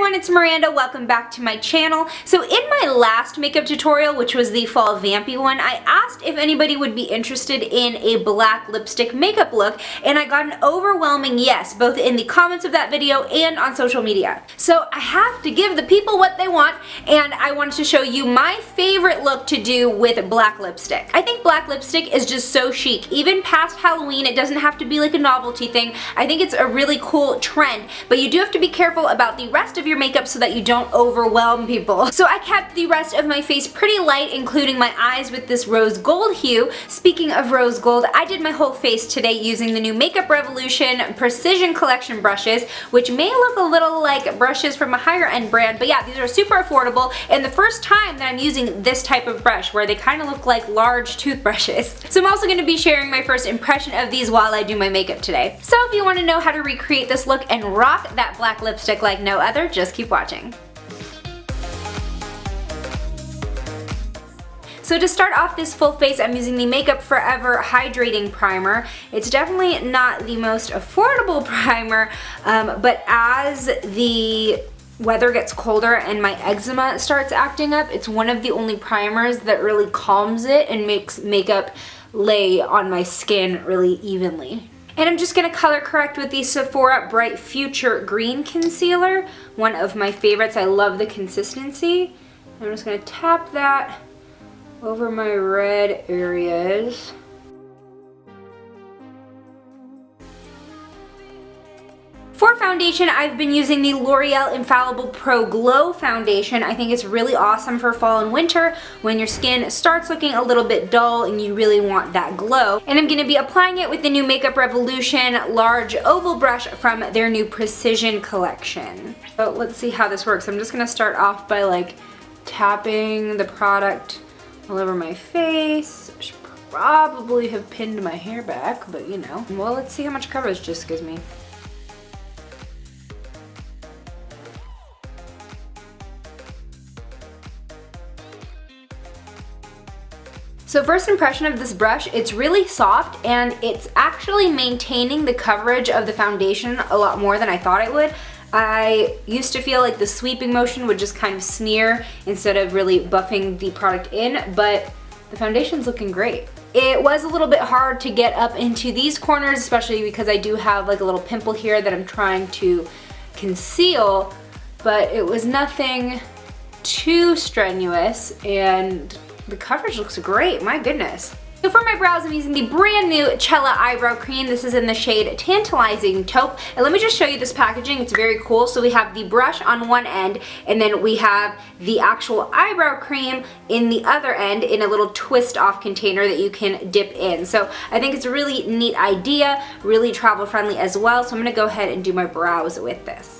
everyone, it's Miranda. Welcome back to my channel. So in my last makeup tutorial, which was the fall vampy one, I asked if anybody would be interested in a black lipstick makeup look, and I got an overwhelming yes, both in the comments of that video and on social media. So I have to give the people what they want, and I wanted to show you my favorite look to do with black lipstick. I think black lipstick is just so chic. Even past Halloween, it doesn't have to be like a novelty thing. I think it's a really cool trend, but you do have to be careful about the rest of your makeup so that you don't overwhelm people. So I kept the rest of my face pretty light, including my eyes with this rose gold hue. Speaking of rose gold, I did my whole face today using the new Makeup Revolution Precision Collection brushes, which may look a little like brushes from a higher end brand, but yeah, these are super affordable, and the first time that I'm using this type of brush where they kind of look like large toothbrushes. So I'm also going to be sharing my first impression of these while I do my makeup today. So if you want to know how to recreate this look and rock that black lipstick like no other, just keep watching. So to start off this full face, I'm using the Makeup Forever Hydrating Primer. It's definitely not the most affordable primer, but as the weather gets colder and my eczema starts acting up, it's one of the only primers that really calms it and makes makeup lay on my skin really evenly. And I'm just going to color correct with the Sephora Bright Future Green Concealer, one of my favorites. I love the consistency. I'm just going to tap that over my red areas. For foundation, I've been using the L'Oreal Infallible Pro Glow Foundation. I think it's really awesome for fall and winter when your skin starts looking a little bit dull and you really want that glow. And I'm going to be applying it with the new Makeup Revolution large oval brush from their new Precision collection. So let's see how this works. I'm just going to start off by like tapping the product all over my face. I should probably have pinned my hair back, but you know. Well, let's see how much coverage this gives me. So first impression of this brush, it's really soft and it's actually maintaining the coverage of the foundation a lot more than I thought it would. I used to feel like the sweeping motion would just kind of smear instead of really buffing the product in, but the foundation's looking great. It was a little bit hard to get up into these corners, especially because I do have like a little pimple here that I'm trying to conceal, but it was nothing too strenuous and the coverage looks great, my goodness. So for my brows, I'm using the brand new Cella Eyebrow Cream. This is in the shade Tantalizing Taupe. And let me just show you this packaging. It's very cool. So we have the brush on one end, and then we have the actual eyebrow cream in the other end in a little twist off container that you can dip in. So I think it's a really neat idea, really travel friendly as well. So I'm gonna go ahead and do my brows with this.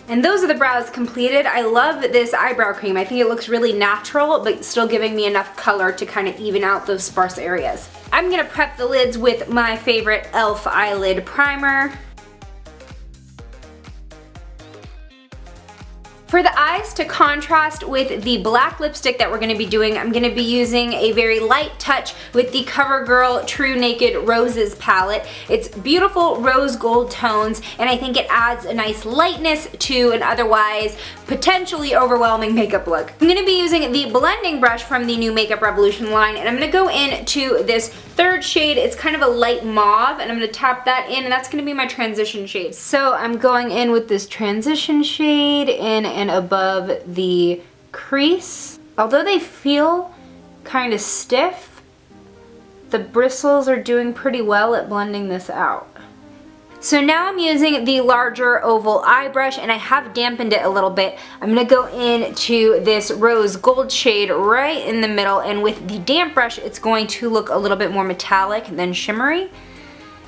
And those are the brows completed. I love this eyebrow cream. I think it looks really natural, but still giving me enough color to kind of even out those sparse areas. I'm gonna prep the lids with my favorite e.l.f. eyelid primer. For the eyes, to contrast with the black lipstick that we're going to be doing, I'm going to be using a very light touch with the CoverGirl True Naked Roses palette. It's beautiful rose gold tones, and I think it adds a nice lightness to an otherwise potentially overwhelming makeup look. I'm going to be using the blending brush from the new Makeup Revolution line, and I'm going to go into this third shade. It's kind of a light mauve, and I'm going to tap that in, and that's going to be my transition shade. So I'm going in with this transition shade in and above the crease. Although they feel kind of stiff, the bristles are doing pretty well at blending this out. So now I'm using the larger oval eye brush, and I have dampened it a little bit. I'm going to go into this rose gold shade right in the middle, and with the damp brush it's going to look a little bit more metallic than shimmery.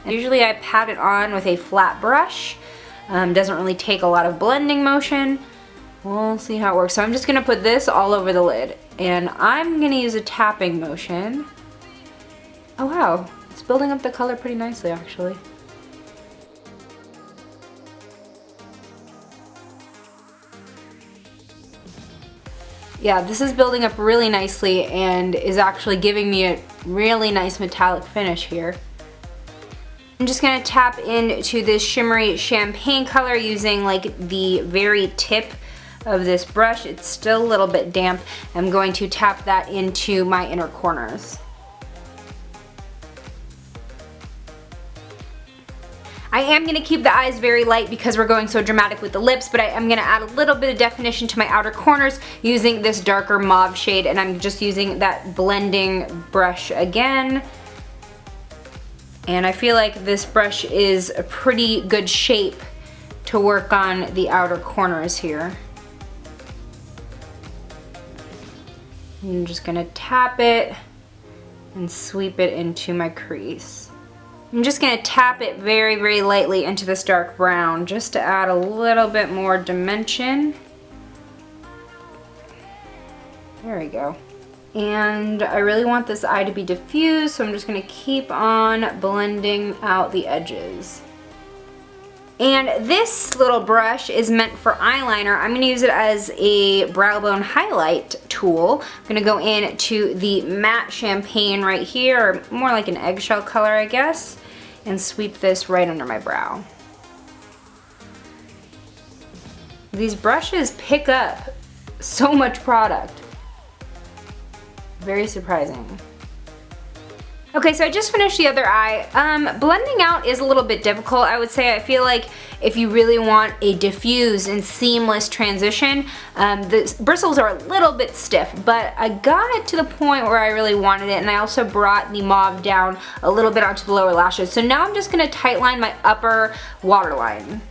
And usually I pat it on with a flat brush. Doesn't really take a lot of blending motion. We'll see how it works. So I'm just going to put this all over the lid, and I'm going to use a tapping motion. Oh wow, it's building up the color pretty nicely actually. Yeah, this is building up really nicely and is actually giving me a really nice metallic finish here. I'm just gonna tap into this shimmery champagne color using like the very tip of this brush. It's still a little bit damp. I'm going to tap that into my inner corners. I am going to keep the eyes very light because we're going so dramatic with the lips, but I am going to add a little bit of definition to my outer corners using this darker mauve shade, and I'm just using that blending brush again. And I feel like this brush is a pretty good shape to work on the outer corners here. I'm just going to tap it and sweep it into my crease. I'm just going to tap it very, very lightly into this dark brown just to add a little bit more dimension. There we go. And I really want this eye to be diffused, so I'm just going to keep on blending out the edges. And this little brush is meant for eyeliner. I'm going to use it as a brow bone highlight tool. I'm going to go into the matte champagne right here, or more like an eggshell color, I guess, and sweep this right under my brow. These brushes pick up so much product. Very surprising. Okay, so I just finished the other eye. Blending out is a little bit difficult, I would say. I feel like if you really want a diffused and seamless transition, the bristles are a little bit stiff, but I got it to the point where I really wanted it, and I also brought the mauve down a little bit onto the lower lashes. So now I'm just gonna tightline my upper waterline.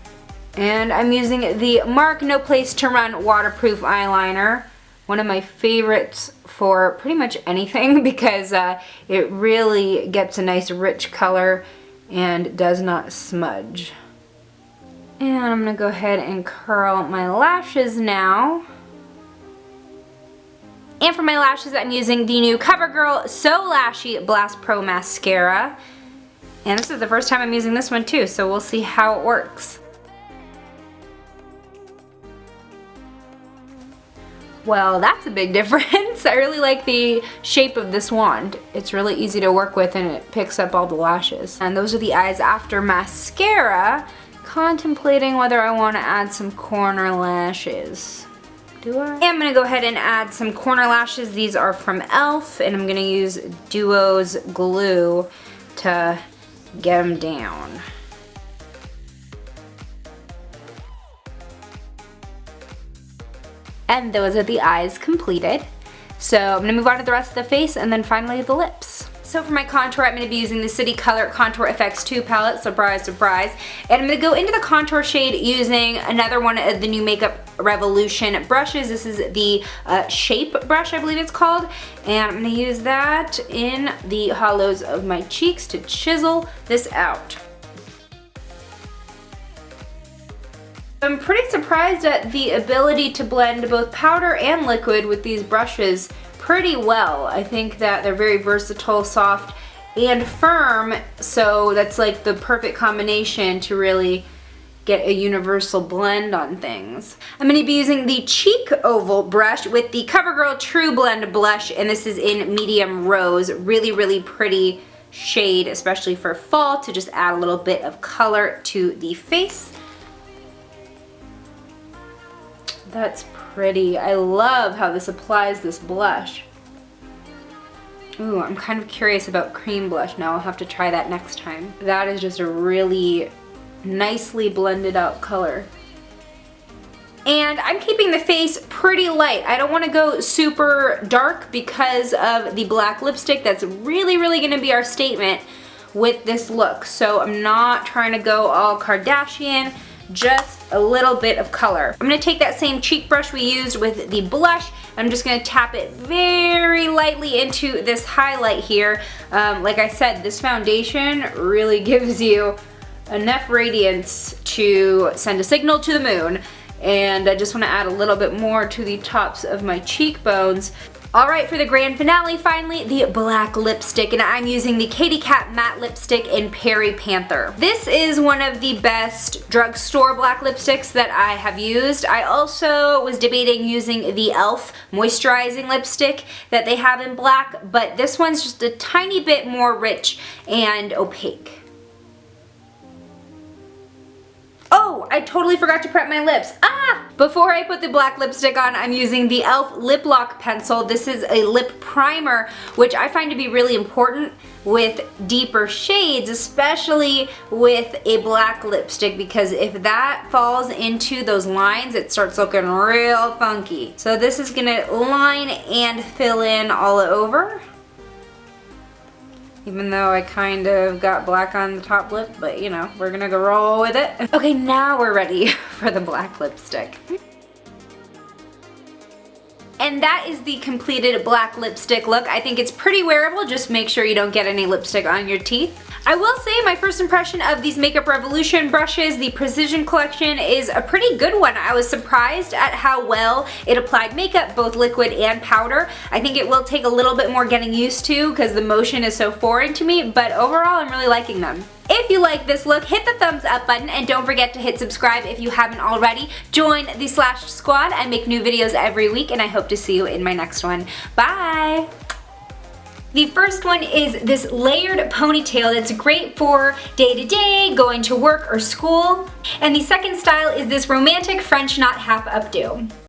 And I'm using the Mark No Place to Run waterproof eyeliner. One of my favorites for pretty much anything because it really gets a nice rich color and does not smudge. And I'm gonna go ahead and curl my lashes now. And for my lashes, I'm using the new CoverGirl So Lashy Blast Pro Mascara. And this is the first time I'm using this one too, so we'll see how it works. Well, that's a big difference. I really like the shape of this wand. It's really easy to work with and it picks up all the lashes. And those are the eyes after mascara. Contemplating whether I want to add some corner lashes. Do I? I'm going to go ahead and add some corner lashes. These are from e.l.f. and I'm going to use Duo's glue to get them down. And those are the eyes completed. So I'm gonna move on to the rest of the face and then finally the lips. So for my contour, I'm gonna be using the City Color Contour FX 2 palette, surprise, surprise. And I'm gonna go into the contour shade using another one of the new Makeup Revolution brushes. This is the Shape brush, I believe it's called. And I'm gonna use that in the hollows of my cheeks to chisel this out. I'm pretty surprised at the ability to blend both powder and liquid with these brushes pretty well. I think that they're very versatile, soft, and firm, so that's like the perfect combination to really get a universal blend on things. I'm going to be using the Cheek Oval brush with the CoverGirl True Blend blush, and this is in medium rose. Really, really pretty shade, especially for fall, to just add a little bit of color to the face. That's pretty. I love how this applies this blush. Ooh, I'm kind of curious about cream blush now. I'll have to try that next time. That is just a really nicely blended out color. And I'm keeping the face pretty light. I don't want to go super dark because of the black lipstick. That's really, really going to be our statement with this look. So I'm not trying to go all Kardashian. Just a little bit of color. I'm gonna take that same cheek brush we used with the blush. I'm just gonna tap it very lightly into this highlight here. Like I said, this foundation really gives you enough radiance to send a signal to the moon. And I just wanna add a little bit more to the tops of my cheekbones. Alright, for the grand finale, finally, the black lipstick, and I'm using the Katy Kat Matte Lipstick in Perry Panther. This is one of the best drugstore black lipsticks that I have used. I also was debating using the e.l.f. moisturizing lipstick that they have in black, but this one's just a tiny bit more rich and opaque. Oh, I totally forgot to prep my lips. Ah! Before I put the black lipstick on, I'm using the e.l.f. Lip Lock Pencil. This is a lip primer, which I find to be really important with deeper shades, especially with a black lipstick, because if that falls into those lines, it starts looking real funky. So this is gonna line and fill in all over. Even though I kind of got black on the top lip, but you know, we're gonna go roll with it. Okay, now we're ready for the black lipstick. And that is the completed black lipstick look. I think it's pretty wearable, just make sure you don't get any lipstick on your teeth. I will say my first impression of these Makeup Revolution brushes, the Precision Collection, is a pretty good one. I was surprised at how well it applied makeup, both liquid and powder. I think it will take a little bit more getting used to because the motion is so foreign to me, but overall I'm really liking them. If you like this look, hit the thumbs up button and don't forget to hit subscribe if you haven't already. Join the Slashed Squad. I make new videos every week and I hope to see you in my next one. Bye! The first one is this layered ponytail that's great for day-to-day, going to work or school. And the second style is this romantic French knot half updo.